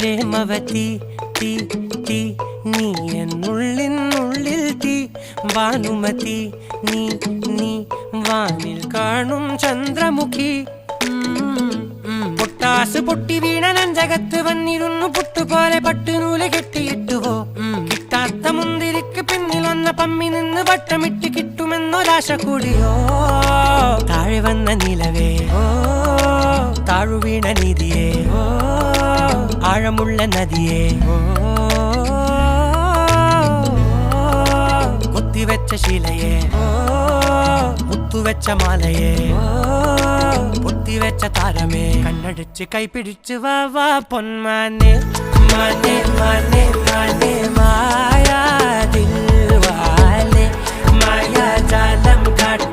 പ്രേമവതി തീ തീ നീ എന്നുള്ളിൽ തീ ഭാനുമതി നീ നീ വാനിൽ കാണും ചന്ദ്രമുഖി പൊട്ടാസ് പൊട്ടി വീണ നെഞ്ചകത്ത് വന്നിരുന്നു പുട്ടുപോലെ പട്ടുനൂല് കെട്ടിയിട്ടുവോ കിട്ടാത്ത മുന്തിരിക്ക് പിന്നിൽ വന്ന പമ്മി നിന്ന് വട്ടമിട്ട് കിട്ടുമെന്നൊരാശ കൂടിയോ താഴെ വന്ന നിലവേ താഴു വീണ നിധിയേ ആഴമുള്ള നദിയേ കൊത്തിവെച്ച ശിലയേ മുത്തുവെച്ച മാലയേ പൊത്തിവെച്ച താരമേ കണ്ണടിച്ച് കൈപിടിച്ച് വാ വാ പൊന്മാനെ മാനെ മാനെ മാനെ മായാ ദിൽവാലെ മായാ ജാലം കാട്ടി